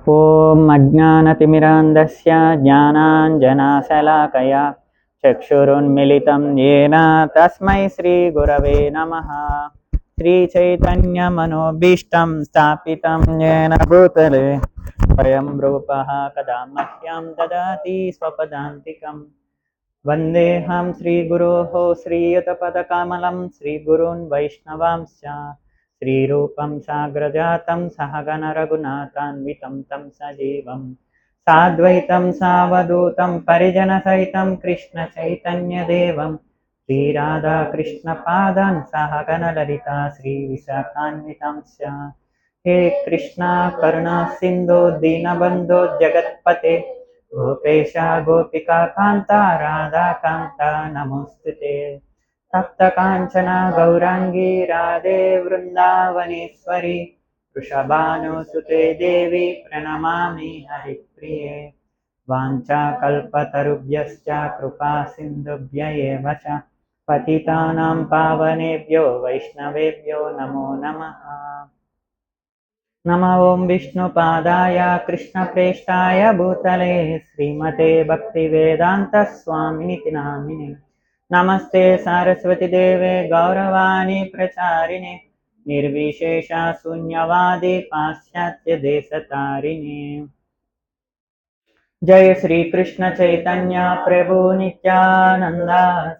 ॐ अज्ञानतिमिरान्धस्य ज्ञानाञ्जनशलाकया चक्षुरुन्मिलितं येन तस्मै श्रीगुरवे नमः। श्रीचैतन्यमनोभीष्टं स्थापितं येन भूतले स्वयं रूपः कदा मह्यं ददाति स्वपदान्तिकम्। वन्देऽहं श्रीगुरोः श्रीयुतपदकमलं श्रीगुरून् वैष्णवांश्च श्रीरूपं साग्रजातं सहगण रघुनाथान्वितं तं सजीवं साद्वैतं सावधूतं परिजनसहितं कृष्णचैतन्यदेवं श्रीराधाकृष्णपादान् सहगण ललिता श्रीविशाखान्वितांश्च। हे कृष्णा करुणा सिन्धो दीनबन्धो जगत्पते गोपेशा गोपिका कान्ता राधा कान्ता नमोस्तुते। तप्त कांचना गौरांगी राधे वृंदावनेश्वरी वृषभानुसुते देवी प्रणमामि हरिप्रिये। वाञ्छाकल्पतरुभ्यश्च कृपा सिन्धुभ्य एव च पतितानां पावनेभ्यो वैष्णवेभ्यो नमो नमः। नमो ओं विष्णुपादाय कृष्णप्रेष्ठाय भूतले श्रीमते भक्तिवेदान्तस्वामिनिति नामिने। नमस्ते सारस्वती देवे गौरवाणी प्रचारिणे निर्विशेषा शून्यवादी पाश्चात्य देशतारिणे। जय श्री कृष्ण चैतन्य प्रभु नित्यानंद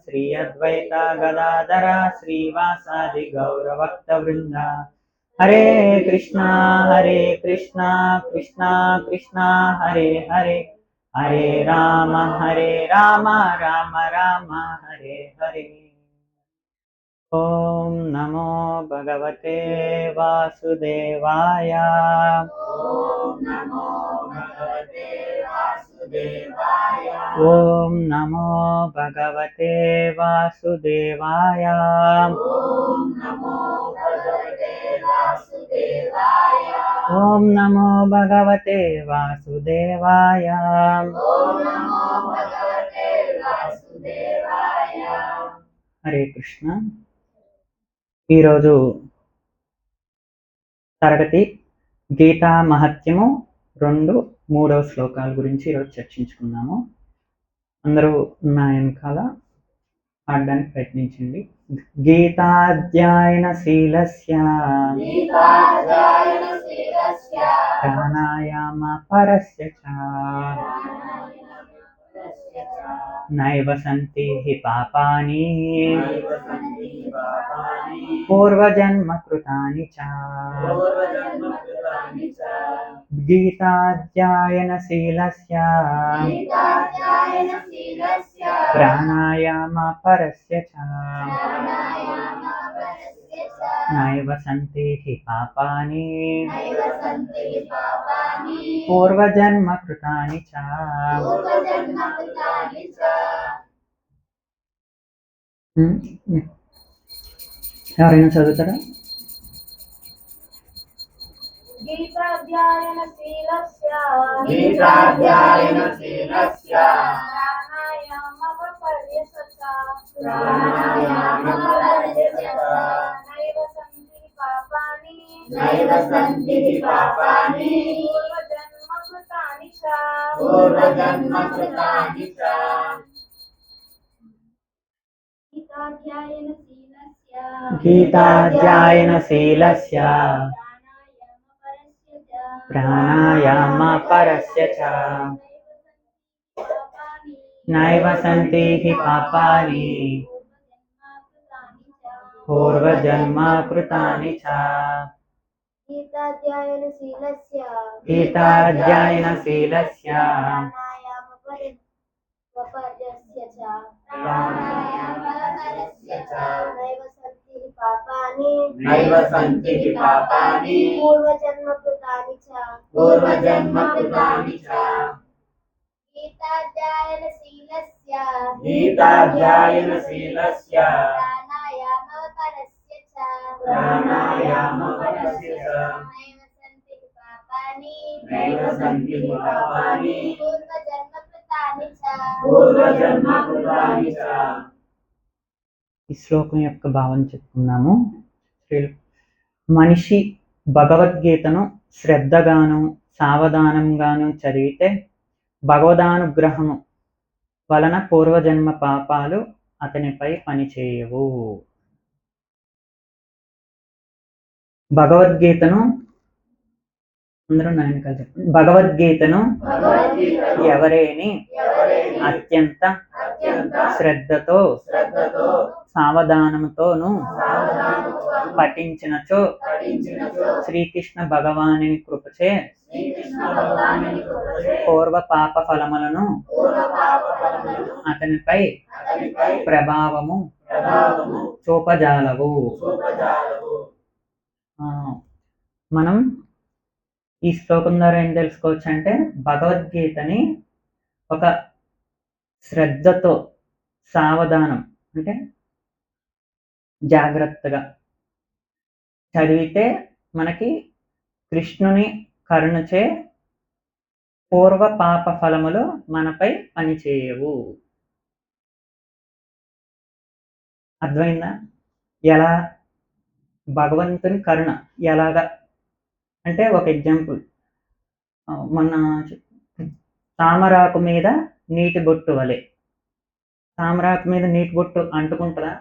श्री अद्वैता गदाधरा श्रीवासादि गौरभक्तवृंद। हरे कृष्णा कृष्णा कृष्णा हरे हरे हरे राम राम राम हरे हरे। ओम नमो भगवते वासुदेवाय। ओम नमो भगवते वासुदेवाय। ओम नमो भगवते वासुदेवाय। ओम नमो भगवते वासुदेवाय। ओम नमो भगवते वासुदेवाय। ओम नमो भगवते वासुदेवाय। हरे कृष्ण। ఈరోజు తరగతి గీతా మహత్యము 2 3వ శ్లోకాల గురించి ఈరోజు చర్చించుకుందాము. అందరూ నా వెనకాల ఆడడానికి ప్రయత్నించండి. గీతాధ్యాయన శీలస్య ప్రాణాయామ పరస్య చ నైవ సంతి హి పాపాని పూర్వజన్మ కృతాని చ. గీతాధ్యాయన శీలస్య ప్రాణాయామ పరస్య చ నైవ సంతి హి పాపాని పూర్వజన్మ కృతాని చ. ఎవరైనా చదువుతారా? గీతాధ్యాయన శీలస్య నైవ సంతి పాపాని పూర్వజన్మ కృతాని చ. గీతాధ్యాయన శీలస్య ప్రాణాయామ పరస్య చ నైవ సంతి హి పాపాని పూర్వజన్మ కృతాని చ. గీతాధ్యాయన శీలస్య నైవ సంతి పాపాని పూర్వజన్మ కృతాని చ. గీతాధ్యాయన శీలస్య ప్రాణాయామ పరస్య చ నైవ సంతి పాపాని పూర్వజన్మ కృతాని చ. ఈ శ్లోకం యొక్క భావం చెప్పుకున్నాము. మనిషి భగవద్గీతను శ్రద్ధగాను సావధానంగాను చదివితే భగవదానుగ్రహము వలన పూర్వజన్మ పాపాలు అతనిపై పనిచేయవు. భగవద్గీతను అందరూ నాయనకాలు చెప్పండి. భగవద్గీతను భగవద్గీతను ఎవరేని ఎవరైనా అత్యంత అత్యంత శ్రద్ధతో శ్రద్ధతో సావధానముతోను సావధానముతో పఠించినచో పఠించినచో శ్రీకృష్ణ భగవాని కృపచే శ్రీకృష్ణ భగవానుని కృపచే పూర్వ పాప ఫలములను పూర్వ పాప ఫలములను అతనిపై అతనిపై ప్రభావము ప్రభావము చూపజాలవు. చూపజాలవు. ఆ, మనం ఈ శ్లోకం ద్వారా ఏం తెలుసుకోవచ్చు అంటే భగవద్గీతని ఒక శ్రద్ధతో సావధానం అంటే జాగ్రత్తగా చదివితే మనకి కృష్ణుని కరుణచే పూర్వ పాప ఫలములు మనపై పనిచేయవు. అర్థమైందా? ఎలా భగవంతుని కరుణ ఎలాగా అంటే ఒక ఎగ్జాంపుల్, మొన్న తామరాకు మీద నీటి బొట్టు వలె. తామరాకు మీద నీటి బొట్టు అంటుకుంటుందా?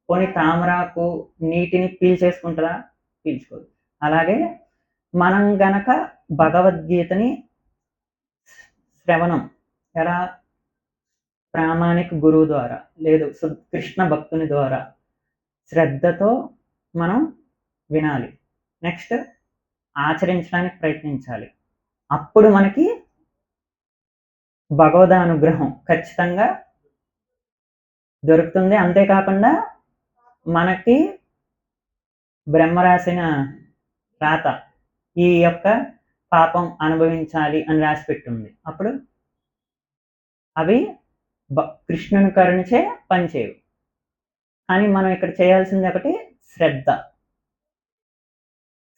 పోనీ తామరాకు నీటిని పీల్చేసుకుంటుందా? పీల్చుకోదు. అలాగే మనం గనక భగవద్గీతని శ్రవణం ఎలా ప్రామాణిక గురువు ద్వారా లేదు కృష్ణ భక్తుని ద్వారా శ్రద్ధతో మనం వినాలి, నెక్స్ట్ ఆచరించడానికి ప్రయత్నించాలి. అప్పుడు మనకి భగవదానుగ్రహం ఖచ్చితంగా దొరుకుతుంది. అంతేకాకుండా మనకి బ్రహ్మ రాసిన రాత ఈ యొక్క పాపం అనుభవించాలి అని రాసి పెట్టుంది. అప్పుడు అవి కృష్ణుని కరుణచే పనిచేయవు. కానీ మనం ఇక్కడ చేయాల్సింది ఒకటి శ్రద్ధ.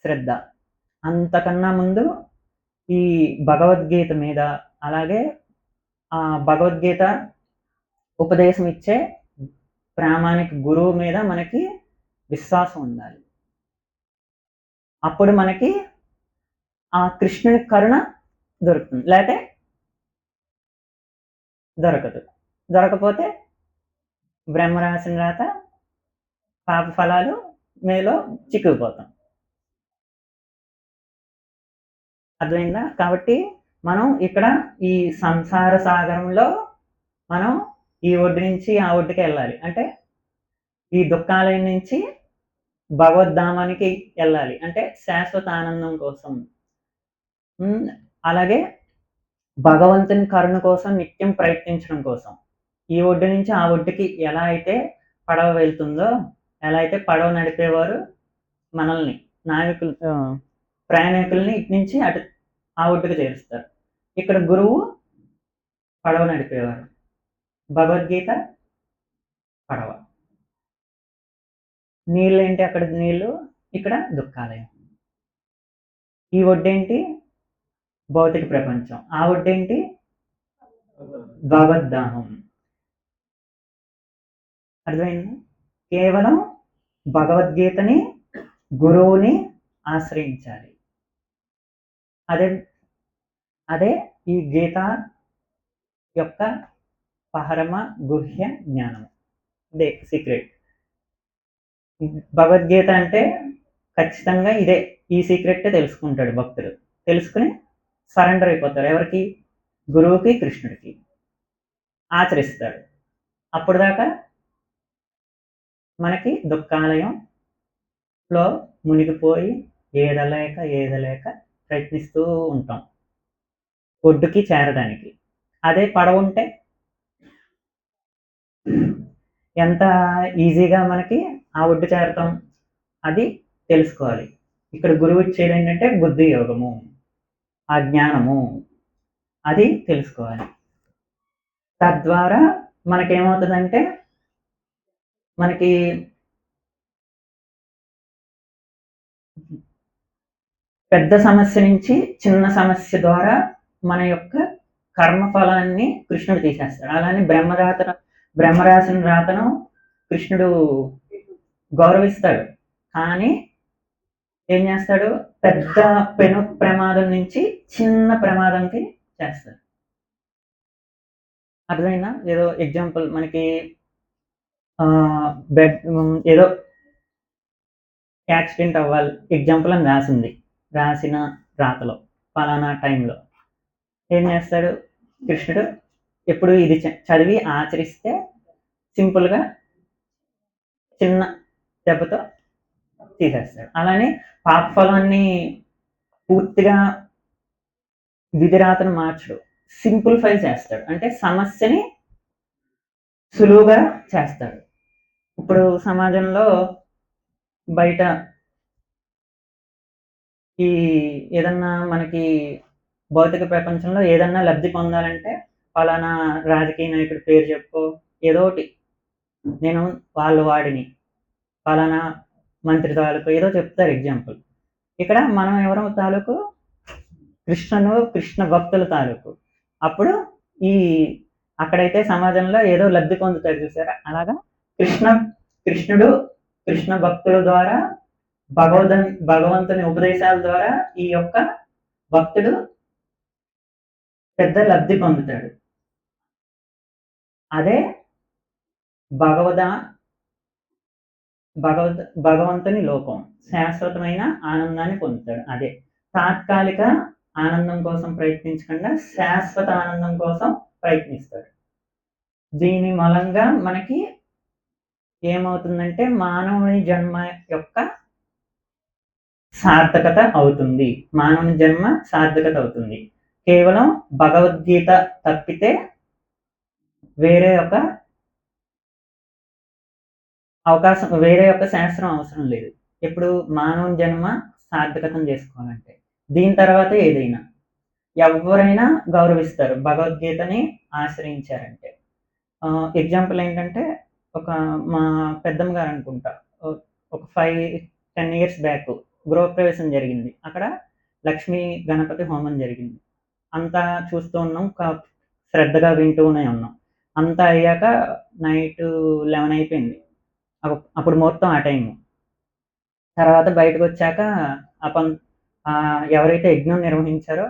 శ్రద్ధ అంతకన్నా ముందు ఈ భగవద్గీత మీద అలాగే ఆ భగవద్గీత ఉపదేశం ఇచ్చే ప్రామాణిక గురువు మీద మనకి విశ్వాసం ఉండాలి. అప్పుడు మనకి ఆ కృష్ణుని కరుణ దొరుకుతుంది, లేకపోతే దొరకదు. దొరకపోతే బ్రహ్మ రాసిన రాత పాప ఫలాలు మేలో చిక్కుకుపోతాం. అర్థమైందా? కాబట్టి మనం ఇక్కడ ఈ సంసార సాగరంలో మనం ఈ ఒడ్డు నుంచి ఆ ఒడ్డుకి వెళ్ళాలి. అంటే ఈ దుఃఖాలయం నుంచి భగవద్ధామానికి వెళ్ళాలి, అంటే శాశ్వత ఆనందం కోసం. అలాగే భగవంతుని కరుణ కోసం నిత్యం ప్రయత్నించడం కోసం. ఈ ఒడ్డు నుంచి ఆ ఒడ్డుకి ఎలా అయితే పడవ వెళ్తుందో, ఎలా అయితే పడవ నడిపేవారు మనల్ని నావికులు ప్రయాణికుల్ని ఇటు నుంచి అటు ఆ ఒడ్డుకు చేరుస్తారు. ఇక్కడ గురువు పడవ నడిపేవారు, భగవద్గీత పడవ. నీళ్ళు ఏంటి? అక్కడ నీళ్ళు, ఇక్కడ దుఃఖాలయం. ఈ ఒడ్డేంటి? భౌతిక ప్రపంచం. ఆ ఒడ్డేంటి? భగవద్ధామం. అర్థమైంది? కేవలం భగవద్గీతని గురువుని ఆశ్రయించాలి. అదే ఈ గీత యొక్క పరమ గుహ్య జ్ఞానం, ఇదే సీక్రెట్. భగవద్గీత అంటే ఖచ్చితంగా ఇదే, ఈ సీక్రెట్ తెలుసుకుంటాడు భక్తుడు. తెలుసుకుని సరెండర్ అయిపోతారు. ఎవరికి? గురువుకి, కృష్ణుడికి. ఆచరిస్తాడు. అప్పుడు దాకా మనకి దుఃఖాలయంలో మునిగిపోయి ఏదలేక ప్రయత్నిస్తూ ఉంటాం ఒడ్డుకి చేరడానికి. అదే పడవ ఉంటే ఎంత ఈజీగా మనకి ఆ ఒడ్డు చేరతాం. అది తెలుసుకోవాలి. ఇక్కడ గురువు ఇచ్చేది ఏంటంటే బుద్ధి యోగము, ఆ జ్ఞానము, అది తెలుసుకోవాలి. తద్వారా మనకేమవుతుందంటే మనకి పెద్ద సమస్య నుంచి చిన్న సమస్య ద్వారా మన యొక్క కర్మఫలాన్ని కృష్ణుడు తీసేస్తాడు. అలానే బ్రహ్మ రాసిన రాతను కృష్ణుడు గౌరవిస్తాడు. కానీ ఏం చేస్తాడు? పెద్ద పెను ప్రమాదం నుంచి చిన్న ప్రమాదంకి చేస్తారు. అర్థమైందా? ఏదో ఎగ్జాంపుల్ మనకి ఏదో యాక్సిడెంట్ అవ్వాలి ఎగ్జాంపుల్ అని రాసింది. రాసిన రాతలో పలానా టైంలో ఏం చేస్తాడు కృష్ణుడు? ఎప్పుడు ఇది చదివి ఆచరిస్తే సింపుల్గా చిన్న దెబ్బతో తీసేస్తాడు. అలానే పాప ఫలాన్ని పూర్తిగా విధిరాతను మార్చడు, సింప్లిఫై చేస్తాడు. అంటే సమస్యని సులువుగా చేస్తాడు. ఇప్పుడు సమాజంలో బయట ఈ ఏదన్నా మనకి భౌతిక ప్రపంచంలో ఏదన్నా లబ్ధి పొందాలంటే పలానా రాజకీయ నాయకుడి పేరు చెప్పు, ఏదో ఒకటి నేను వాళ్ళు వాడిని పలానా మంత్రి తాలూకు ఏదో చెప్తారు ఎగ్జాంపుల్. ఇక్కడ మనం ఎవరో తాలూకు కృష్ణ భక్తుల తాలూకు. అప్పుడు ఈ అక్కడైతే సమాజంలో ఏదో లబ్ధి పొందుతాడు చూసారా, అలాగా కృష్ణుడు కృష్ణ భక్తుల ద్వారా భగవంతుని ఉపదేశాల ద్వారా ఈ యొక్క భక్తుడు పెద్ద లబ్ధి పొందుతాడు. అదే భగవంతుని లోకం, శాశ్వతమైన ఆనందాన్ని పొందుతాడు. అదే తాత్కాలిక ఆనందం కోసం ప్రయత్నించకుండా శాశ్వత ఆనందం కోసం ప్రయత్నిస్తాడు. దీని మూలంగా మనకి ఏమవుతుందంటే మానవుని జన్మ యొక్క సార్థకత అవుతుంది. మానవుని జన్మ సార్థకత అవుతుంది. కేవలం భగవద్గీత తప్పితే వేరే యొక్క శాస్త్రం అవసరం లేదు. ఇప్పుడు మానవుని జన్మ సార్థకతం చేసుకోవాలంటే దీని తర్వాతే ఏదైనా ఎవరైనా గౌరవిస్తారు భగవద్గీతని ఆశ్రయించారంటే. ఎగ్జాంపుల్ ఏంటంటే మా పెద్దమ్మ గారు అనుకుంటా ఒక 5-10 ఇయర్స్ బ్యాక్ గృహప్రవేశం జరిగింది. అక్కడ లక్ష్మీ గణపతి హోమం జరిగింది. అంతా చూస్తూ ఉన్నాం, శ్రద్ధగా వింటూనే ఉన్నాం. అంతా అయ్యాక నైట్ 11 అయిపోయింది. అప్పుడు మొత్తం ఆ టైము. తర్వాత బయటకు వచ్చాక ఎవరైతే యజ్ఞం నిర్వహించారో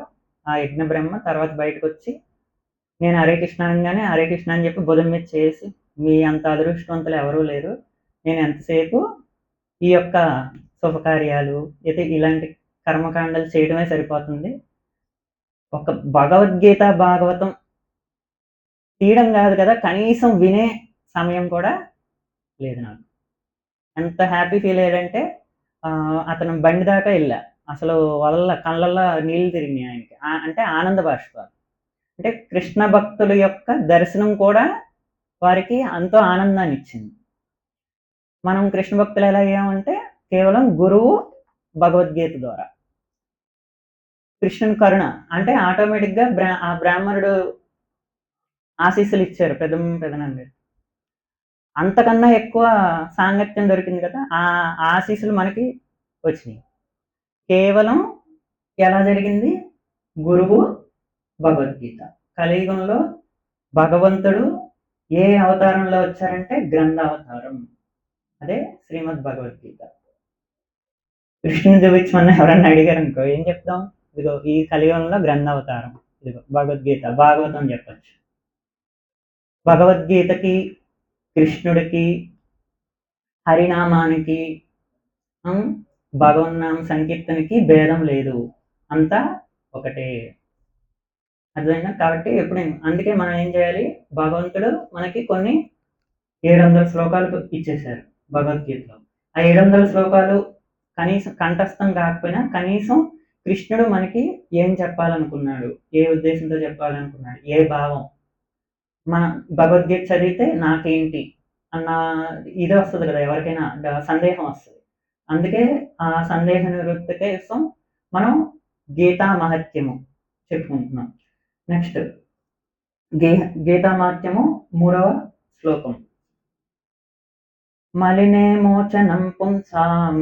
ఆ యజ్ఞ బ్రహ్మ తర్వాత బయటకు వచ్చి నేను హరే కృష్ణ అనగానే హరే కృష్ణ అని చెప్పి భుజం మీద చేసి, మీ అంత అదృష్టవంతులు ఎవరూ లేరు, నేను ఎంతసేపు ఈ యొక్క శుభకార్యాలు అయితే ఇలాంటి కర్మకాండాలు చేయడమే సరిపోతుంది, ఒక భగవద్గీత భాగవతం తీయడం కాదు కదా కనీసం వినే సమయం కూడా లేదు నాకు. ఎంత హ్యాపీ ఫీల్ అయ్యాడంటే అతను బండి దాకా వెళ్ళా, అసలు వాళ్ళ కళ్ళల్లో నీళ్ళు తిరిగినాయి ఆయనకి. అంటే ఆనంద బాష్పాలు. అంటే కృష్ణ భక్తుల యొక్క దర్శనం కూడా వారికి ఎంతో ఆనందాన్ని ఇచ్చింది. మనం కృష్ణ భక్తులు ఎలా అయ్యామంటే కేవలం గురువు భగవద్గీత ద్వారా. కృష్ణుని కరుణ అంటే ఆటోమేటిక్గా ఆ బ్రాహ్మణుడు ఆశీస్సులు ఇచ్చారు పెదనండి, అంతకన్నా ఎక్కువ సాంగత్యం దొరికింది కదా, ఆ ఆశీస్సులు మనకి వచ్చినాయి. కేవలం ఎలా జరిగింది? గురువు భగవద్గీత. కలియుగంలో భగవంతుడు ఏ అవతారంలో వచ్చారంటే గ్రంథ అవతారం, అదే శ్రీమద్ భగవద్గీత. కృష్ణుని చూపించమని ఎవరన్నా అడిగారు అనుకో ఏం చెప్తాం? ఇదిగో ఈ కలియుగంలో గ్రంథ అవతారం, ఇదిగో భగవద్గీత, భాగవతం చెప్పచ్చు. భగవద్గీతకి కృష్ణుడికి హరినామానికి భగవన్నామ సంకీర్తనకి భేదం లేదు, అంతా ఒకటే. అర్థమైందా? కాబట్టి ఎప్పుడు అందుకే మనం ఏం చేయాలి, భగవంతుడు మనకి కొన్ని 700 శ్లోకాలు ఇచ్చేశారు భగవద్గీతలో. ఆ 700 శ్లోకాలు కనీసం కంఠస్థం కాకపోయినా కనీసం కృష్ణుడు మనకి ఏం చెప్పాలనుకున్నాడు, ఏ ఉద్దేశంతో చెప్పాలనుకున్నాడు, ఏ భావం, మన భగవద్గీత చదివితే నాకేంటి అన్న ఇది వస్తుంది కదా, ఎవరికైనా సందేహం వస్తుంది. అందుకే ఆ సందేహ నివృత్తి కోసం మనం గీతా మహత్యము చెప్పుకుంటున్నాం. నెక్స్ట్ గీతా మహత్యము 3వ శ్లోకం. మలినే మోచనం పుంసాం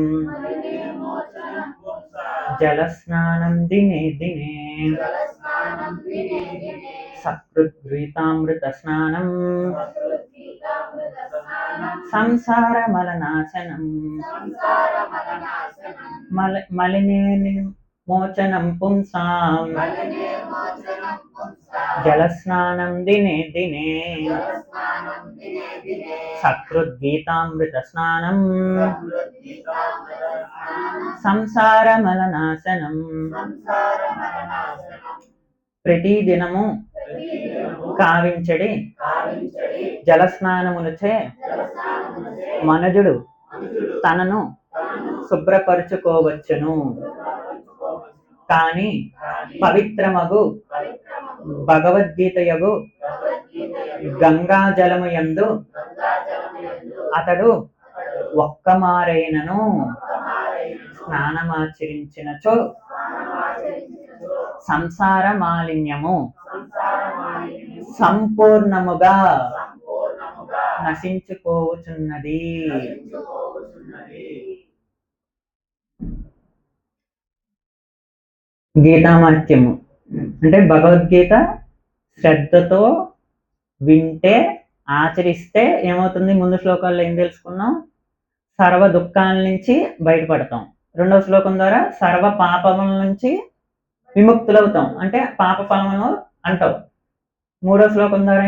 జలస్నానం దినే దినే సకృద్గీతామృత స్నానం సంసార మలనాశనం. మలినే మోచనం పుంసాం మలినే మోచనం పుంసాం జలస్నానం దినే దినే జలస్నానం దినే దినే సకృద్గీతామృత స్నానం సమృద్ధితామృత స్నానం సంసారమలనాశనం సంసారమరణాశనం ప్రతిదినము ప్రతిదినము కావించడి కావించడి జలస్నానములచే జలస్నానముచే మనుజుడు మనుషుడు తనను తనను శుభ్రపరుచుకోవచ్చును శుభ్రపరచుకోవచ్చును. కాని కానీ పవిత్రమగు పవిత్రమగు భగవద్గీతయగు భగవద్గీతయందు గంగాజలము యందు గంగాజలముయందు అతడు అతడు ఒక్కమారైనను ఒక్కమారైనను స్నానమాచరించినచో స్నానమాచరించినచో సంసార మాలిన్యము సంసారమాలిన్యము సంపూర్ణముగా సంపూర్ణముగా నశించుకోవచున్నది. నశించుకోవచ్చున్నది. గీతామాత్యము అంటే భగవద్గీత శ్రద్ధతో వింటే ఆచరిస్తే ఏమవుతుంది? ముందు శ్లోకాల్లో ఏం తెలుసుకున్నాం? సర్వ దుఃఖాల నుంచి బయటపడతాం. రెండవ శ్లోకం ద్వారా సర్వ పాపముల నుంచి విముక్తులవుతాం, అంటే పాప ఫలములు అంటావు. మూడో శ్లోకం ద్వారా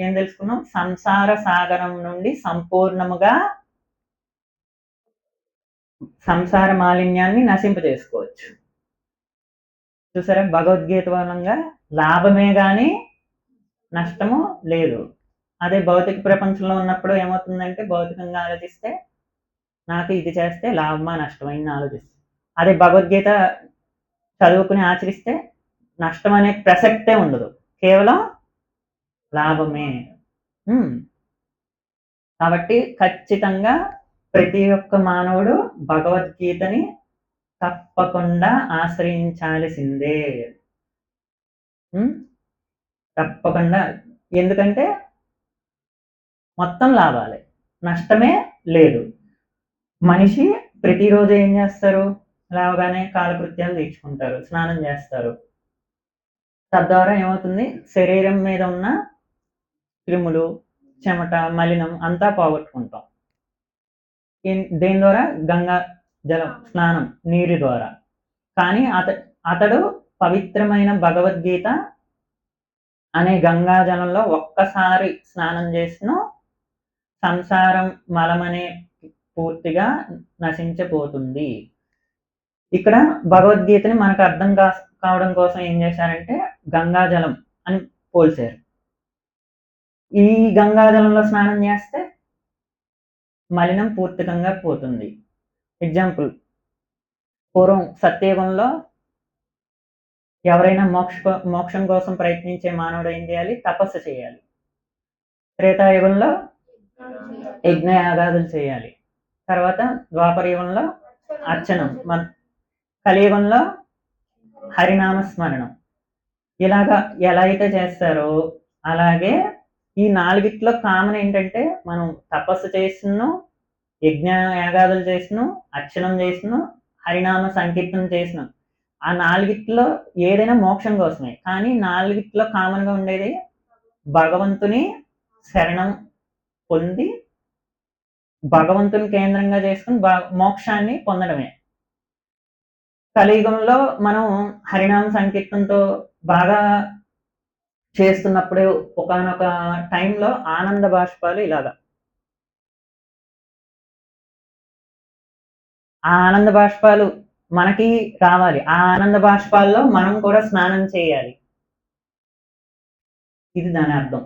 ఏం తెలుసుకున్నాం? సంసార సాగరం నుండి సంపూర్ణముగా సంసార మాలిన్యాన్ని నశింపజేసుకోవచ్చు. చూసారా, భగవద్గీత వలంగా లాభమే గాని నష్టము లేదు. అదే భౌతిక ప్రపంచంలో ఉన్నప్పుడు ఏమవుతుందంటే, భౌతికంగా ఆలోచిస్తే నాకు ఇది చేస్తే లాభమా నష్టమా అని ఆలోచిస్తే, అదే భగవద్గీత చదువుకుని ఆచరిస్తే నష్టం అనే ప్రసక్తే ఉండదు, కేవలం లాభమే. కాబట్టి ఖచ్చితంగా ప్రతి ఒక్క మానవుడు భగవద్గీతని తప్పకుండా ఆశ్రయించాల్సిందే. తప్పకుండా. ఎందుకంటే మొత్తం లాభాలే, నష్టమే లేదు. మనిషి ప్రతిరోజు ఏం చేస్తారు? లేవగానే కాలకృత్యాలు తీర్చుకుంటారు, స్నానం చేస్తారు. తద్వారా ఏమవుతుంది? శరీరం మీద ఉన్న క్రిములు, చెమట, మలినం అంతా పోగొట్టుకుంటాం. దేని ద్వారా? గంగా జలం, స్నానం, నీరు ద్వారా. కానీ అతడు పవిత్రమైన భగవద్గీత అనే గంగా జలంలో ఒక్కసారి స్నానం చేసిన సంసారం మలమనే పూర్తిగా నశించిపోతుంది. ఇక్కడ భగవద్గీతని మనకు అర్థం కావడం కోసం ఏం చేశారంటే గంగాజలం అని పోల్చారు. ఈ గంగాజలంలో స్నానం చేస్తే మలినం పూర్తికంగా పోతుంది. ఎగ్జాంపుల్, పూర్వం సత్యయుగంలో ఎవరైనా మోక్షం కోసం ప్రయత్నించే మానవుడు ఏం చేయాలి? తపస్సు చేయాలి. త్రేతాయుగంలో యజ్ఞయాగాదులు చేయాలి. తర్వాత ద్వాపర యుగంలో అర్చనం, కలియుగంలో హరినామ స్మరణం. ఇలాగా ఎలా అయితే చేస్తారో అలాగే ఈ నాలుగిట్లో కామన్ ఏంటంటే, మనం తపస్సు చేసినో, యజ్ఞ యాగాదులు చేసినో, అర్చనం చేసినో, హరినామ సంకీర్తనం చేసిన, ఆ నాలుగిట్లో ఏదైనా మోక్షం కోసమే. కానీ నాలుగిట్లో కామన్గా ఉండేది భగవంతుని శరణం పొంది భగవంతుని కేంద్రంగా చేసుకుని మోక్షాన్ని పొందడమే. కలియుగంలో మనం హరినామ సంకీర్తనతో బాగా చేస్తున్నప్పుడు ఒకానొక టైంలో ఆనంద బాష్పాలు ఇలాగా, ఆ ఆనంద బాష్పాలు మనకి రావాలి. ఆ ఆనంద బాష్పాల్లో మనం కూడా స్నానం చేయాలి. ఇది దాని అర్థం.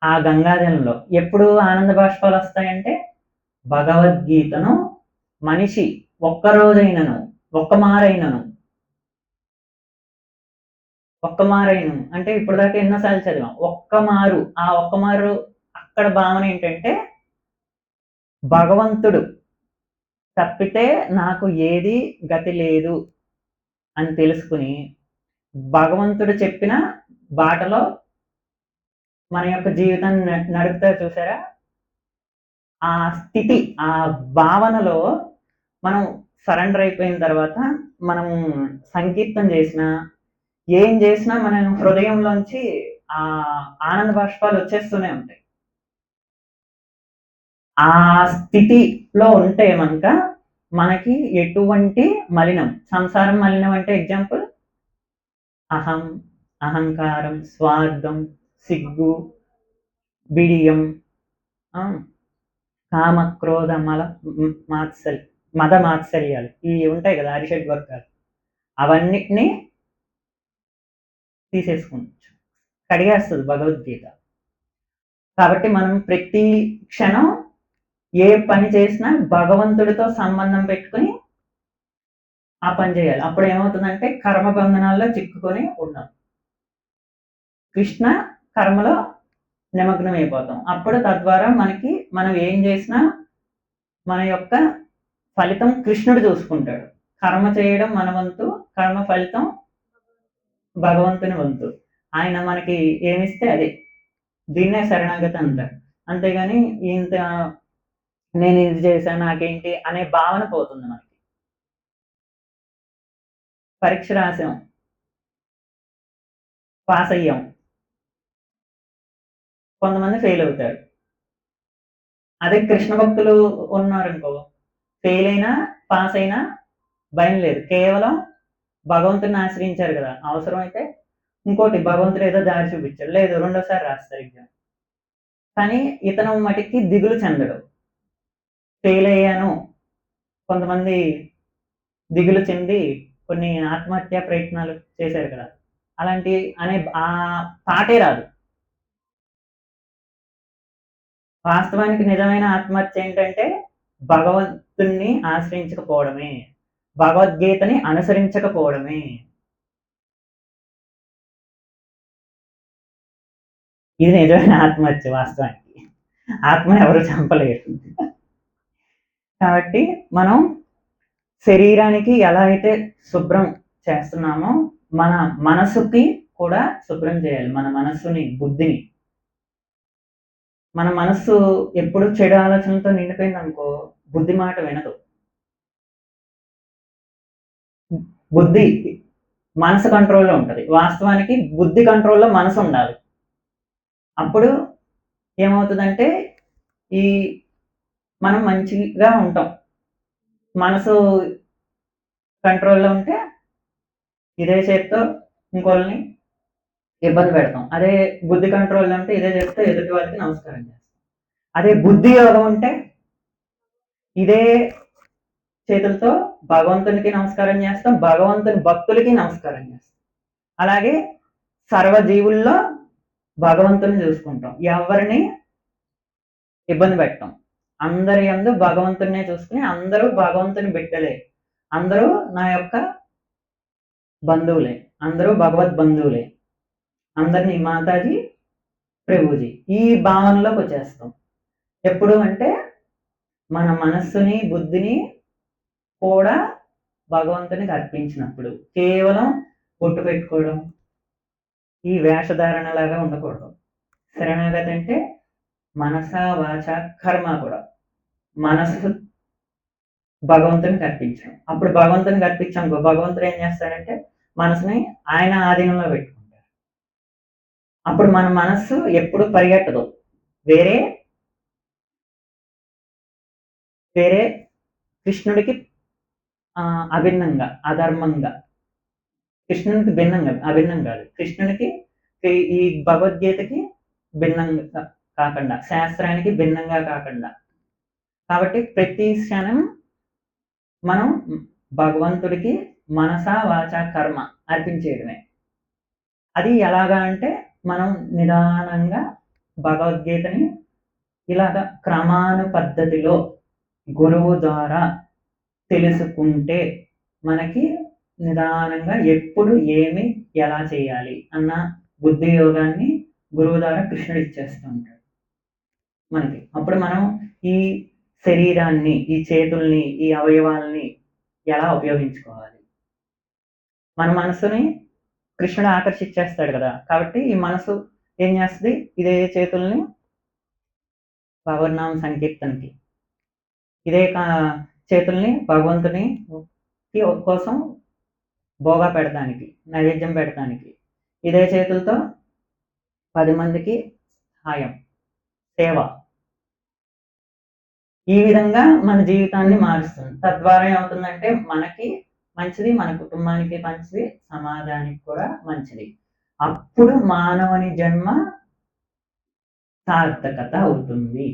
ఆ గంగాజలంలో ఎప్పుడు ఆనంద బాష్పాలు వస్తాయంటే, భగవద్గీతను మనిషి ఒక్కరోజైనను ఒక్కమారైనను అంటే ఇప్పుడు దాకా ఎన్నోసార్లు చదివాం. ఒక్కమారు. ఆ ఒక్కమారు అక్కడ భావన ఏంటంటే, భగవంతుడు తప్పితే నాకు ఏది గతి లేదు అని తెలుసుకుని భగవంతుడు చెప్పిన బాటలో మన యొక్క జీవితాన్ని నడుపుతారు. చూసారా, ఆ స్థితి, ఆ భావనలో మనం సరెండర్ అయిపోయిన తర్వాత మనం సంకీర్తన చేసినా, ఏం చేసినా మన హృదయంలోంచి ఆ ఆనంద బాష్పాలు వచ్చేస్తూనే ఉంటాయి. ఆ స్థితిలో ఉంటే మనక మనకి ఎటువంటి మలినం, సంసారం మలినం అంటే ఎగ్జాంపుల్ అహం, అహంకారం, స్వార్థం, సిగ్గు, బిడియం, ఆ, కామ, క్రోధ, మద మాత్సర్యాలు ఇవి ఉంటాయి కదా, అరిషడ్ వర్గాలు. అవన్నిటినీ తీసేసుకోవచ్చు, కడిగేస్తుంది భగవద్గీత. కాబట్టి మనం ప్రతి క్షణం ఏ పని చేసినా భగవంతుడితో సంబంధం పెట్టుకుని ఆ పని చేయాలి. అప్పుడు ఏమవుతుందంటే కర్మ బంధనాల్లో చిక్కుకొని ఉన్నాం, కృష్ణ కర్మలో నిమగ్నం అయిపోతాం. అప్పుడు తద్వారా మనకి మనం ఏం చేసినా మన యొక్క ఫలితం కృష్ణుడు చూసుకుంటాడు. కర్మ చేయడం మన వంతు, కర్మ ఫలితం భగవంతుని వంతు. ఆయన మనకి ఏమిస్తే అదే, దీన్నే శరణాగతి అంటారు. అంతేగాని ఇంత నేను ఇది చేశాను నాకేంటి అనే భావన పోతుంది మనకి. పరీక్ష రాసాం, పాస్ అయ్యాం, కొంతమంది ఫెయిల్ అవుతారు. అదే కృష్ణ భక్తులు ఉన్నారనుకో, ఫెయిల్ అయినా పాస్ అయినా భయం లేదు, కేవలం భగవంతుని ఆశ్రయించారు కదా. అవసరం అయితే ఇంకోటి భగవంతుడు ఏదో దారి చూపించాడు, లేదు రెండోసారి రాస్తారు ఎగ్జామ్. కానీ ఇతను మటుకి దిగులు చెందడు. ఫెయిల్ అయ్యాను, కొంతమంది దిగులు చెంది కొన్ని ఆత్మహత్యా ప్రయత్నాలు చేశారు కదా, అలాంటి అనే ఆ థాటే రాదు. వాస్తవానికి నిజమైన ఆత్మహత్య ఏంటంటే భగవంతుణ్ణి ఆశ్రయించకపోవడమే, భగవద్గీతని అనుసరించకపోవడమే. ఇది నిజమైన ఆత్మహత్య. వాస్తవానికి ఆత్మని ఎవరు చంపలేరు. కాబట్టి మనం శరీరానికి ఎలా అయితే శుభ్రం చేస్తున్నామో మన మనసుకి కూడా శుభ్రం చేయాలి. మన మనస్సుని, బుద్ధిని. మన మనస్సు ఎప్పుడు చెడు ఆలోచనలతో నిండిపోయింది అనుకో, బుద్ధి మాట వినదు. బుద్ధి మనసు కంట్రోల్లో ఉంటుంది. వాస్తవానికి బుద్ధి కంట్రోల్లో మనసు ఉండాలి. అప్పుడు ఏమవుతుందంటే ఈ మనం మంచిగా ఉంటాం. మనసు కంట్రోల్లో ఉంటే ఇదే చేత్తో ఇంకోళ్ళని ఇబ్బంది పెడతాం. అదే బుద్ధి కంట్రోల్లో ఉంటే ఇదే చేత్తో ఎదుటి వాళ్ళకి నమస్కారం చేస్తాం. అదే బుద్ధి యోగం ఉంటే ఇదే చేతులతో భగవంతునికి నమస్కారం చేస్తాం, భగవంతుని భక్తులకి నమస్కారం చేస్తాం. అలాగే సర్వజీవుల్లో భగవంతుని చూసుకుంటాం, ఎవరిని ఇబ్బంది పెట్టాం. అందరి యందు భగవంతునే చూసుకుని అందరూ భగవంతుని బిడ్డలే, అందరూ నా యొక్క బంధువులే, అందరూ భగవద్ బంధువులే, అందరినీ మాతాజీ ప్రభుజీ ఈ భావనలోకి వచ్చేస్తాం. ఎప్పుడు అంటే మన మనస్సుని, బుద్ధిని కూడా భగవంతునికి అర్పించినప్పుడు. కేవలం బొట్టు పెట్టుకోవడం, ఈ వేషధారణ లాగా ఉండకూడదు. శరణాగతి అంటే మనస, వాచ, కర్మ కూడా మనసు భగవంతునికి అర్పించాం. అప్పుడు భగవంతునికి అర్పించాం, భగవంతుడు ఏం చేస్తాడంటే మనసుని ఆయన ఆధీనంలో పెట్టుకుంటాడు. అప్పుడు మన మనస్సు ఎప్పుడు పరిగెట్టదు వేరే వేరే కృష్ణుడికి అభిన్నంగా, అధర్మంగా. కృష్ణునికి భిన్నంగా, అభిన్నం కాదు, కృష్ణునికి ఈ భగవద్గీతకి భిన్నంగా కాకుండా, శాస్త్రానికి భిన్నంగా కాకుండా. కాబట్టి ప్రతి క్షణం మనం భగవంతుడికి మనస, వాచ, కర్మ అర్పించేయడమే. అది ఎలాగా అంటే మనం నిదానంగా భగవద్గీతని ఇలాగ క్రమాను పద్ధతిలో గురువు ద్వారా తెలుసుకుంటే మనకి నిదానంగా ఎప్పుడు ఏమి ఎలా చేయాలి అన్న బుద్ధి యోగాన్ని గురువు ద్వారా కృష్ణుడు ఇచ్చేస్తూ ఉంటాడు మనకి. అప్పుడు మనం ఈ శరీరాన్ని, ఈ చేతుల్ని, ఈ అవయవాల్ని ఎలా ఉపయోగించుకోవాలి, మన మనసుని కృష్ణుడు ఆకర్షించేస్తాడు కదా. కాబట్టి ఈ మనసు ఏం చేస్తుంది, ఇదే చేతుల్ని భగవన్నామ సంకీర్తనకి, ఇదే చేతుల్ని భగవంతుని కోసం భోగా పెడతానికి, నైవేద్యం పెడతానికి, ఇదే చేతులతో 10 మందికి సహాయం, సేవ, ఈ విధంగా మన జీవితాన్ని మారుస్తుంది. తద్వారా ఏమవుతుందంటే మనకి మంచిది, మన కుటుంబానికి మంచిది, సమాజానికి కూడా మంచిది. అప్పుడు మానవుని జన్మ సార్థకత అవుతుంది.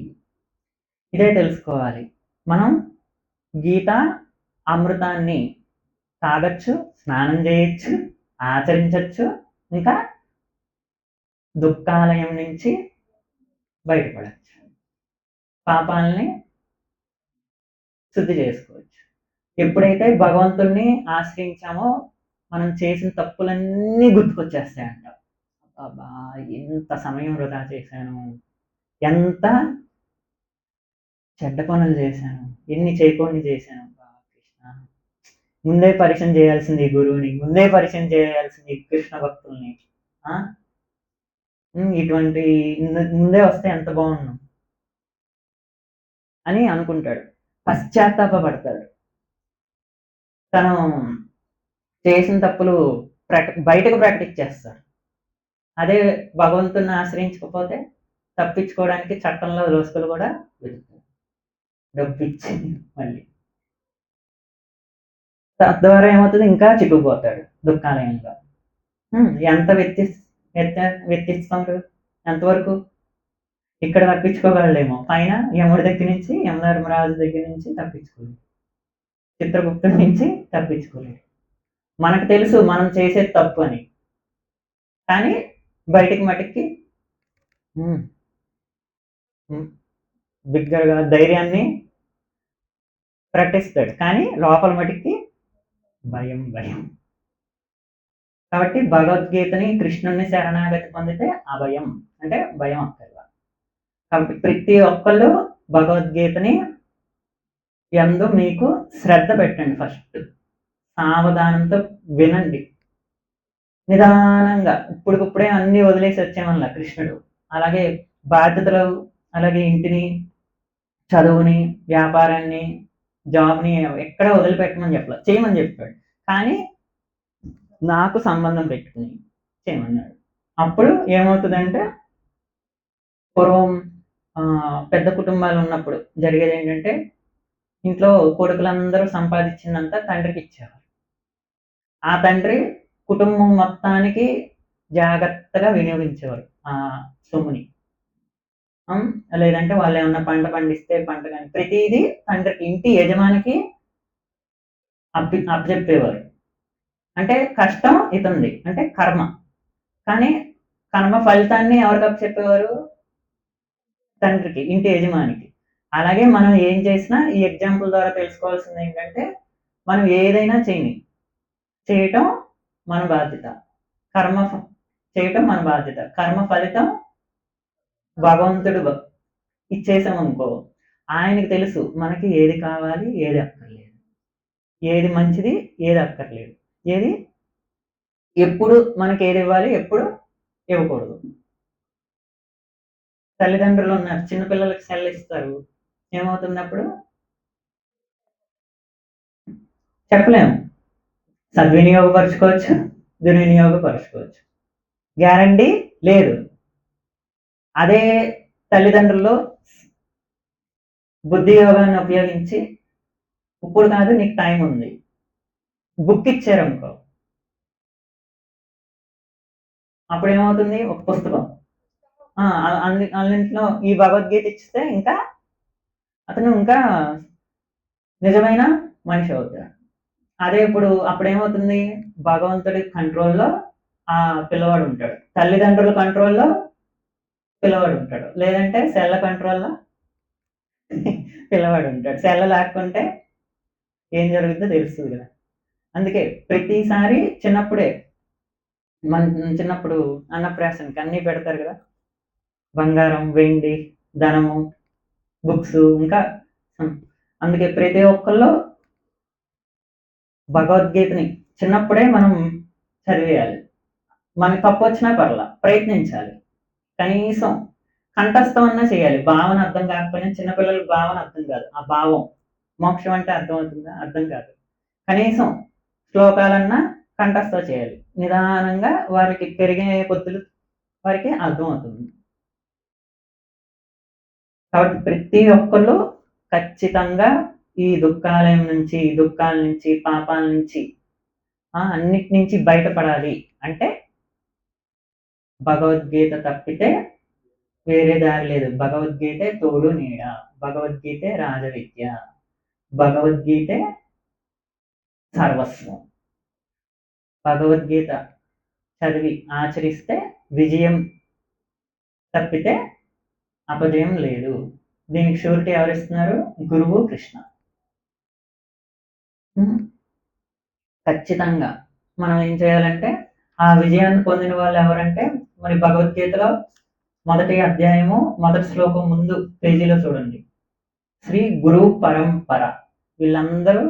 ఇదే తెలుసుకోవాలి. మనం గీత అమృతాన్ని తాగొచ్చు, స్నానం చేయొచ్చు, ఆచరించవచ్చు, ఇంకా దుఃఖాలయం నుంచి బయటపడచ్చు, పాపాలని శుద్ధి చేసుకోవచ్చు. ఎప్పుడైతే భగవంతుణ్ణి ఆశ్రయించామో మనం చేసిన తప్పులన్నీ గుర్తుకొచ్చేస్తాయంట. అబ్బా, ఎంత సమయం వృధా చేశాను, ఎంత చెడ్డ పనులు చేశాను, ఎన్ని చేయకూడని చేశాను. అబ్బా, కృష్ణ, ముందే పరిచయం చేయాల్సింది గురువుని, ముందే పరిచయం చేయాల్సింది కృష్ణ భక్తుల్ని. ఇటువంటి ముందే వస్తే ఎంత బాగుండు అని అనుకుంటాడు, పశ్చాత్తాపడతాడు. తను చేసిన తప్పులు బయటకు ప్రాక్టీస్ చేస్తాడు. అదే భగవంతుని ఆశ్రయించకపోతే తప్పించుకోవడానికి చట్టంలో దోస్తులు కూడా వెతుకుతాడు, డబ్బు ఇచ్చి మళ్ళీ. తద్వారా ఏమవుతుంది, ఇంకా చిక్కుపోతాడు దుఃఖాలయంలో. ఎంత వెచ్చిస్తారు ఎంతవరకు? ఇక్కడ తప్పించుకోగలడేమో, పైన యముడి దగ్గర నుంచి, యమధర్మరాజు దగ్గర నుంచి తప్పించుకోలేడు, చిత్రగుప్తుడి నుంచి తప్పించుకోలేడు. మనకు తెలుసు మనం చేసేది తప్పు అని, కానీ బయటికి మటుకి బిగ్గరగా ధైర్యాన్ని ప్రకటిస్తాడు, కానీ లోపల మటుకి భయం భయం. కాబట్టి భగవద్గీతని, కృష్ణుని శరణాగతి పొందితే అభయం, అంటే భయం అక్కర్లా. కాబట్టి ప్రతి ఒక్కళ్ళు భగవద్గీతని ఎందు మీకు శ్రద్ధ పెట్టండి. ఫస్ట్ సావధానంతో వినండి, నిదానంగా. ఇప్పుడిప్పుడే అన్ని వదిలేసి వచ్చేమల్లా కృష్ణుడు. అలాగే బాధ్యతలు, అలాగే ఇంటిని, చదువుని, వ్యాపారాన్ని, జాబ్ని ఎక్కడ వదిలిపెట్టమని చెప్పాలి, చేయమని చెప్పాడు. కానీ నాకు సంబంధం పెట్టుకుని చేయమన్నాడు. అప్పుడు ఏమవుతుందంటే, పూర్వం పెద్ద కుటుంబాలు ఉన్నప్పుడు జరిగేది ఏంటంటే, ఇంట్లో కొడుకులందరూ సంపాదించిందంతా తండ్రికి ఇచ్చేవారు. ఆ తండ్రి కుటుంబం మొత్తానికి జాగ్రత్తగా వినియోగించేవారు ఆ సొమ్ముని. లేదంటే వాళ్ళు ఏమన్నా పంట పండిస్తే పంట, కానీ ప్రతిదీ తండ్రికి, ఇంటి యజమానికి అప్పచెప్పేవారు. అంటే కష్టం ఇతుంది, అంటే కర్మ. కానీ కర్మ ఫలితాన్ని ఎవరికి అప్పచెప్పేవారు? తండ్రికి, ఇంటి యజమానికి. అలాగే మనం ఏం చేసినా ఈ ఎగ్జాంపుల్ ద్వారా తెలుసుకోవాల్సింది ఏంటంటే, మనం ఏదైనా చేయటం మన బాధ్యత, కర్మ చేయటం మన బాధ్యత. కర్మ ఫలితం భగవంతుడు ఇచ్చేసామనుకో, ఆయనకి తెలుసు మనకి ఏది కావాలి, ఏది అక్కర్లేదు, ఏది మంచిది, ఏది అక్కర్లేదు, ఏది ఎప్పుడు మనకి ఏది ఇవ్వాలి, ఎప్పుడు ఇవ్వకూడదు. తల్లిదండ్రులు ఉన్నారు, చిన్నపిల్లలకి సెల్ ఇస్తారు, ఏమవుతుంది అప్పుడు? చెప్పలేము, సద్వినియోగపరచుకోవచ్చు, దుర్వినియోగపరచుకోవచ్చు, గ్యారంటీ లేదు. అదే తల్లిదండ్రులు బుద్ధి యోగాన్ని ఉపయోగించి, ఇప్పుడు కాదు నీకు టైం ఉంది, బుక్ ఇచ్చారనుకో, అప్పుడు ఏమవుతుంది? ఒక పుస్తకం, అన్నింటిలో ఈ భగవద్గీత ఇస్తే ఇంకా అతను ఇంకా నిజమైన మనిషి అవుతాడు. అదే అప్పుడు ఏమవుతుంది? భగవంతుడి కంట్రోల్లో ఆ పిల్లవాడు ఉంటాడు, తల్లిదండ్రుల కంట్రోల్లో పిల్లవాడు ఉంటాడు, లేదంటే సెల్ల కంట్రోల్లో పిల్లవాడు ఉంటాడు. సెల్ల లేకుంటే ఏం జరుగుతుందో తెలుస్తుంది కదా. అందుకే ప్రతిసారి చిన్నప్పుడు అన్నప్రాసనకి అన్నీ పెడతారు కదా, బంగారం, వెండి, ధనము, బుక్స్, ఇంకా అందుకే ప్రతి ఒక్కళ్ళు భగవద్గీతని చిన్నప్పుడే మనం చదివేయాలి. మనకి తప్పు వచ్చినా పర్లా, ప్రయత్నించాలి, కనీసం కంఠస్థం అన్నా చేయాలి. భావన అర్థం కాకపోయినా, చిన్నపిల్లలకు భావన అర్థం కాదు, ఆ భావం. మోక్షం అంటే అర్థం అవుతుందా? అర్థం కాదు. కనీసం శ్లోకాలన్నా కంఠస్థం చేయాలి. నిదానంగా వారికి పెరిగే కొద్దులు వారికి అర్థం అవుతుంది. కాబట్టి ప్రతి ఒక్కళ్ళు ఖచ్చితంగా ఈ దుఃఖాలయం నుంచి, దుఃఖాల నుంచి, పాపాల నుంచి అన్నిటి నుంచి బయటపడాలి అంటే భగవద్గీత తప్పితే వేరే దారి లేదు. భగవద్గీతే తోడు నీడ, భగవద్గీతే రాజవిద్య, భగవద్గీతే సర్వస్వం. భగవద్గీత చదివి ఆచరిస్తే విజయం తప్పితే అపజయం లేదు. దీనికి షూరిటీ ఎవరిస్తున్నారు? గురువు కృష్ణ. ఖచ్చితంగా మనం ఏం చేయాలంటే ఆ విజయాన్ని పొందిన వాళ్ళు ఎవరంటే మరి భగవద్గీతలో మొదటి అధ్యాయము మొదటి శ్లోకం ముందు పేజీలో చూడండి. శ్రీ గురు పరంపర, వీళ్ళందరూ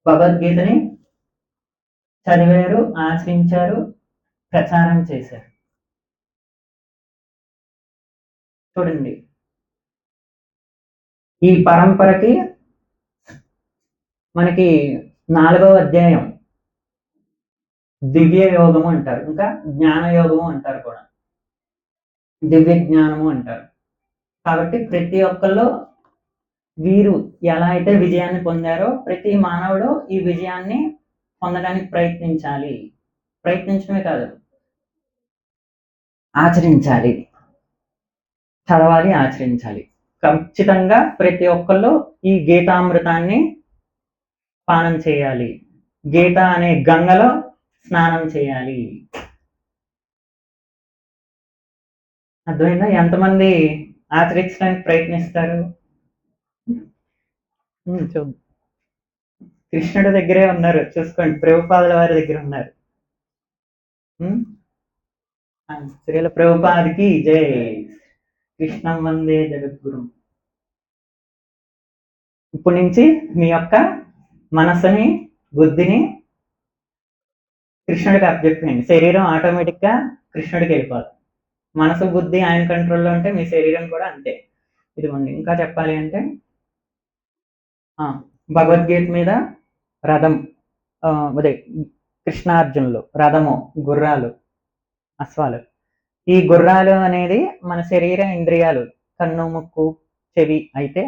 భగవద్గీతని చదివారు, ఆచరించారు, ప్రచారం చేశారు. చూడండి, ఈ పరంపరకి మనకి 4వ అధ్యాయం దివ్య యోగము అంటారు, ఇంకా జ్ఞాన యోగము అంటారు కూడా, దివ్య జ్ఞానము అంటారు. కాబట్టి ప్రతి ఒక్కళ్ళు వీరు ఎలా అయితే విజయాన్ని పొందారో ప్రతి మానవుడు ఈ విజయాన్ని పొందడానికి ప్రయత్నించాలి. ప్రయత్నించడమే కాదు, ఆచరించాలి. చదవాలి, ఆచరించాలి. ఖచ్చితంగా ప్రతి ఒక్కళ్ళు ఈ గీతామృతాన్ని పానం చేయాలి. గీత అనే గంగలో స్నానం చేయాలి. అర్థమైందా? ఎంతమంది ఆచరించడానికి ప్రయత్నిస్తారు? చూద్దాం. కృష్ణుడి దగ్గరే ఉన్నారు, చూసుకోండి. ప్రభుపాదుల వారి దగ్గర ఉన్నారు. శ్రీల ప్రభుపాదికి జై. కృష్ణం వందే జగద్గురు. ఇప్పటి నుంచి మీ యొక్క మనసుని, బుద్ధిని కృష్ణుడికి అప్పచెప్పండి. శరీరం ఆటోమేటిక్గా కృష్ణుడికి వెళ్ళిపోతుంది. మనసు, బుద్ధి ఆయన కంట్రోల్లో ఉంటే మీ శరీరం కూడా అంతే. ఇదిగోండి, ఇంకా చెప్పాలి అంటే భగవద్గీత మీద రథం, అదే కృష్ణార్జునులు, రథము, గుర్రాలు, అశ్వాలు. ఈ గుర్రాలు అనేది మన శరీర ఇంద్రియాలు, కన్ను, ముక్కు, చెవి. అయితే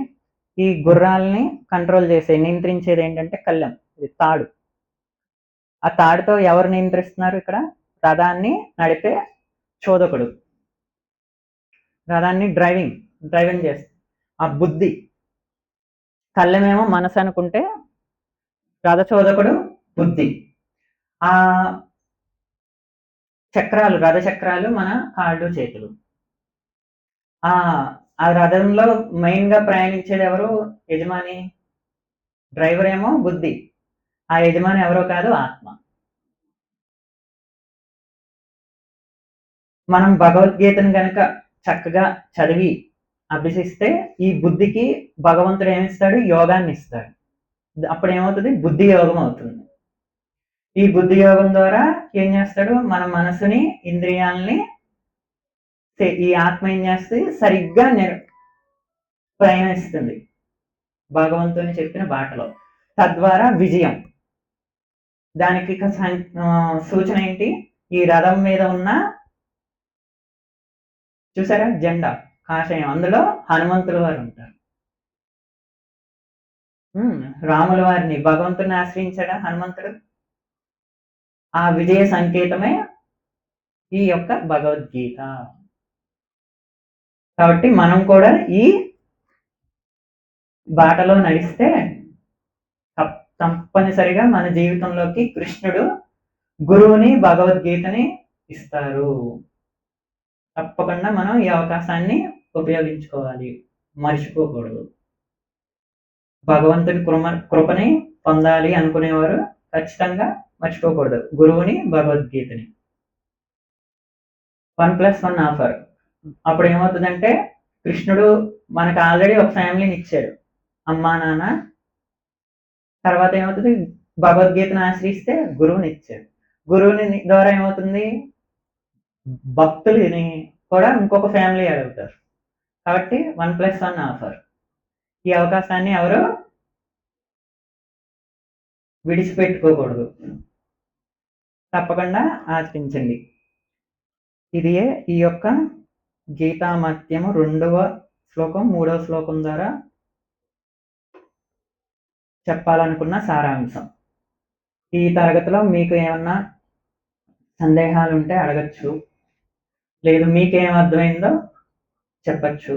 ఈ గుర్రాలని కంట్రోల్ చేసే, నియంత్రించేది ఏంటంటే కళ్ళెం, ఇది తాడు. ఆ తాడుతో ఎవరు నియంత్రిస్తున్నారు? ఇక్కడ రథాన్ని నడిపే చోదకుడు, రథాన్ని డ్రైవింగ్ చేస్తుంది ఆ బుద్ధి. కళ్ళెమేమో మనసు అనుకుంటే రథచోదకుడు బుద్ధి. ఆ చక్రాలు, రథ చక్రాలు మన కాళ్ళు, చేతులు. ఆ రథంలో మెయిన్ గా ప్రయాణించేది ఎవరు? యజమాని. డ్రైవర్ ఏమో బుద్ధి. ఆ యజమాని ఎవరో కాదు, ఆత్మ. మనం భగవద్గీతను కనుక చక్కగా చదివి అభ్యసిస్తే ఈ బుద్ధికి భగవంతుడు ఏమిస్తాడు? యోగాన్ని ఇస్తాడు. అప్పుడు ఏమవుతుంది? బుద్ధి యోగం అవుతుంది. ఈ బుద్ధి యోగం ద్వారా ఏం చేస్తాడు? మన మనసుని, ఇంద్రియాలని ఈ ఆత్మ ఏం చేస్తుంది? సరిగ్గా ప్రయాణిస్తుంది భగవంతుని చెప్పిన బాటలో. తద్వారా విజయం. దానికి సూచన ఏంటి? ఈ రథం మీద ఉన్న, చూసారా, జెండా కాషాయం, అందులో హనుమంతుల వారు ఉంటారు. రాముల వారిని, భగవంతుని ఆశ్రయించాడా హనుమంతుడు? ఆ విజయ సంకేతమే ఈ యొక్క భగవద్గీత. కాబట్టి మనం కూడా ఈ బాటలో నడిస్తే తప్పనిసరిగా మన జీవితంలోకి కృష్ణుడు గురువుని, భగవద్గీతని ఇస్తారు. తప్పకుండా మనం ఈ అవకాశాన్ని ఉపయోగించుకోవాలి, మర్చిపోకూడదు. భగవంతుని కృపని పొందాలి అనుకునేవారు ఖచ్చితంగా మర్చిపోకూడదు గురువుని, భగవద్గీతని. 1+1 ఆఫర్. అప్పుడు ఏమవుతుందంటే కృష్ణుడు మనకు ఆల్రెడీ ఒక ఫ్యామిలీని ఇచ్చాడు, అమ్మా, నాన్న. తర్వాత ఏమవుతుంది? భగవద్గీతను ఆశ్రయిస్తే గురువుని ఇచ్చాడు. గురువుని ద్వారా ఏమవుతుంది? భక్తులని కూడా ఇంకొక ఫ్యామిలీ అడుగుతారు. కాబట్టి 1+1 ఆఫర్. ఈ అవకాశాన్ని ఎవరు విడిచిపెట్టుకోకూడదు. తప్పకుండా ఆచరించండి. ఇదియే ఈ యొక్క గీతామత్యము 2వ శ్లోకం 3వ శ్లోకం ద్వారా చెప్పాలనుకున్న సారాంశం. ఈ తరగతిలో మీకు ఏమన్నా సందేహాలు ఉంటే అడగచ్చు, లేదు మీకేం అర్థమైందో చెప్పచ్చు.